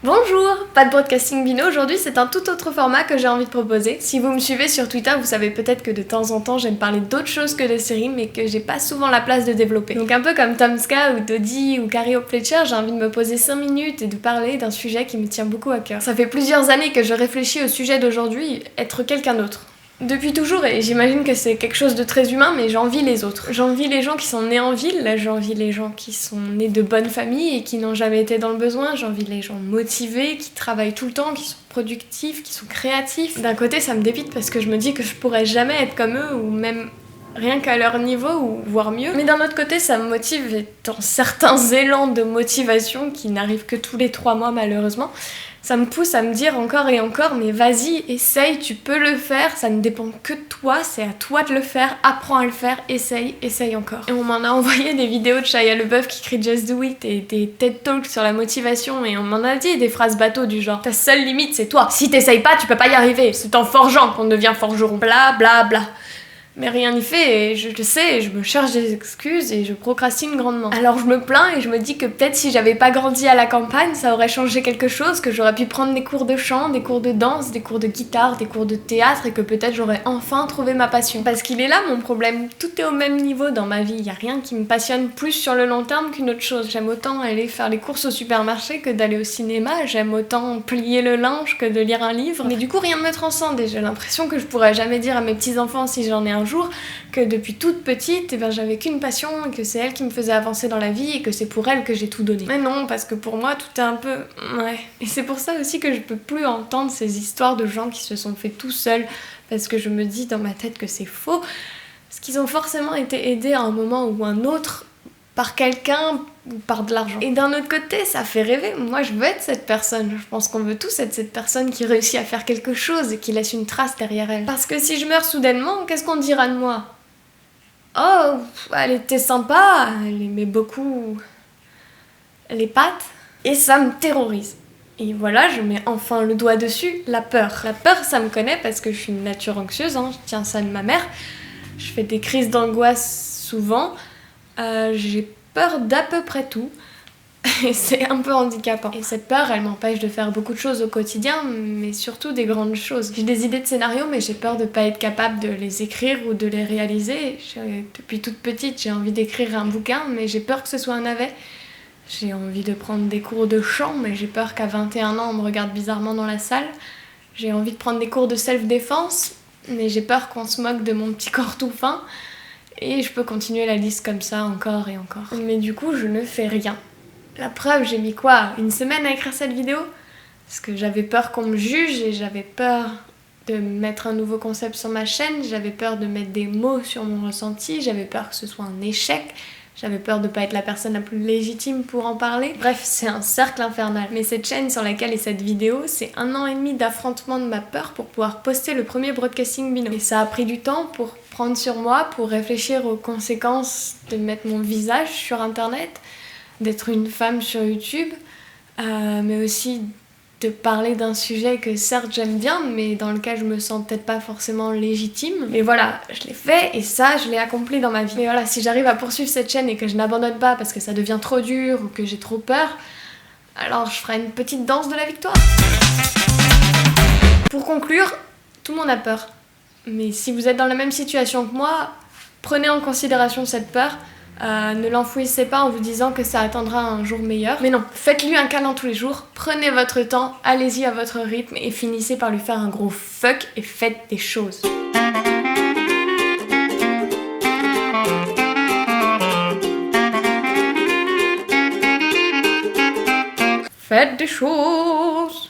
Bonjour, pas de broadcasting binôme aujourd'hui, c'est un tout autre format que j'ai envie de proposer. Si vous me suivez sur Twitter, vous savez peut-être que de temps en temps j'aime parler d'autres choses que de séries, mais que j'ai pas souvent la place de développer. Donc un peu comme Tom Ska ou Dodie ou Carrie Hope Fletcher, j'ai envie de me poser 5 minutes et de parler d'un sujet qui me tient beaucoup à cœur. Ça fait plusieurs années que je réfléchis au sujet d'aujourd'hui, être quelqu'un d'autre. Depuis toujours, et j'imagine que c'est quelque chose de très humain, mais j'envie les autres. J'envie les gens qui sont nés en ville, j'envie les gens qui sont nés de bonnes familles et qui n'ont jamais été dans le besoin, j'envie les gens motivés, qui travaillent tout le temps, qui sont productifs, qui sont créatifs. D'un côté, ça me dépite parce que je me dis que je pourrais jamais être comme eux, ou même rien qu'à leur niveau, ou voire mieux. Mais d'un autre côté, ça me motive et dans certains élans de motivation qui n'arrivent que tous les 3 mois malheureusement, ça me pousse à me dire encore et encore, mais vas-y, essaye, tu peux le faire, ça ne dépend que de toi, c'est à toi de le faire, apprends à le faire, essaye encore. Et on m'en a envoyé des vidéos de Shia LaBeouf qui crie Just Do It et des TED Talks sur la motivation et on m'en a dit des phrases bateaux du genre ta seule limite c'est toi, si t'essayes pas tu peux pas y arriver, c'est en forgeant qu'on devient forgeron, bla bla bla. Mais rien n'y fait et je le sais, et je me cherche des excuses et je procrastine grandement. Alors je me plains et je me dis que peut-être si j'avais pas grandi à la campagne, ça aurait changé quelque chose, que j'aurais pu prendre des cours de chant, des cours de danse, des cours de guitare, des cours de théâtre et que peut-être j'aurais enfin trouvé ma passion. Parce qu'il est là mon problème, tout est au même niveau dans ma vie, y a rien qui me passionne plus sur le long terme qu'une autre chose. J'aime autant aller faire les courses au supermarché que d'aller au cinéma, j'aime autant plier le linge que de lire un livre. Mais du coup rien ne me transcende et j'ai l'impression que je pourrais jamais dire à mes petits-enfants si j'en ai un jour que depuis toute petite, j'avais qu'une passion et que c'est elle qui me faisait avancer dans la vie et que c'est pour elle que j'ai tout donné. Mais non, parce que pour moi, tout est un peu... ouais. Et c'est pour ça aussi que je peux plus entendre ces histoires de gens qui se sont fait tout seuls, parce que je me dis dans ma tête que c'est faux, parce qu'ils ont forcément été aidés à un moment ou un autre par quelqu'un ou par de l'argent. Et d'un autre côté, ça fait rêver. Moi, je veux être cette personne. Je pense qu'on veut tous être cette personne qui réussit à faire quelque chose et qui laisse une trace derrière elle. Parce que si je meurs soudainement, qu'est-ce qu'on dira de moi ? Oh, elle était sympa, elle aimait beaucoup les pâtes. Et ça me terrorise. Et voilà, je mets enfin le doigt dessus, la peur. La peur, ça me connaît parce que je suis une nature anxieuse, hein. Je tiens ça de ma mère. Je fais des crises d'angoisse souvent. J'ai peur d'à peu près tout et c'est un peu handicapant. Et cette peur, elle m'empêche de faire beaucoup de choses au quotidien, mais surtout des grandes choses. J'ai des idées de scénarios, mais j'ai peur de pas être capable de les écrire ou de les réaliser. Depuis toute petite, j'ai envie d'écrire un bouquin, mais j'ai peur que ce soit un navet. J'ai envie de prendre des cours de chant, mais j'ai peur qu'à 21 ans, on me regarde bizarrement dans la salle. J'ai envie de prendre des cours de self-défense, mais j'ai peur qu'on se moque de mon petit corps tout fin. Et je peux continuer la liste comme ça encore et encore. Mais du coup, je ne fais rien. La preuve, j'ai mis quoi ? 1 semaine à écrire cette vidéo ? Parce que j'avais peur qu'on me juge et j'avais peur de mettre un nouveau concept sur ma chaîne, j'avais peur de mettre des mots sur mon ressenti, j'avais peur que ce soit un échec, j'avais peur de pas être la personne la plus légitime pour en parler. Bref, c'est un cercle infernal. Mais cette chaîne sur laquelle est cette vidéo, c'est 1 an et demi d'affrontement de ma peur pour pouvoir poster le premier broadcasting binôme. Et ça a pris du temps pour prendre sur moi, pour réfléchir aux conséquences de mettre mon visage sur internet, d'être une femme sur YouTube, mais aussi de parler d'un sujet que certes j'aime bien, mais dans lequel je me sens peut-être pas forcément légitime. Mais voilà, je l'ai fait et ça, je l'ai accompli dans ma vie. Mais voilà, si j'arrive à poursuivre cette chaîne et que je n'abandonne pas parce que ça devient trop dur ou que j'ai trop peur, alors je ferai une petite danse de la victoire. Pour conclure, tout le monde a peur. Mais si vous êtes dans la même situation que moi, prenez en considération cette peur. Ne l'enfouissez pas en vous disant que ça attendra un jour meilleur. Mais non, faites-lui un câlin tous les jours, prenez votre temps, allez-y à votre rythme et finissez par lui faire un gros fuck et faites des choses. Faites des choses.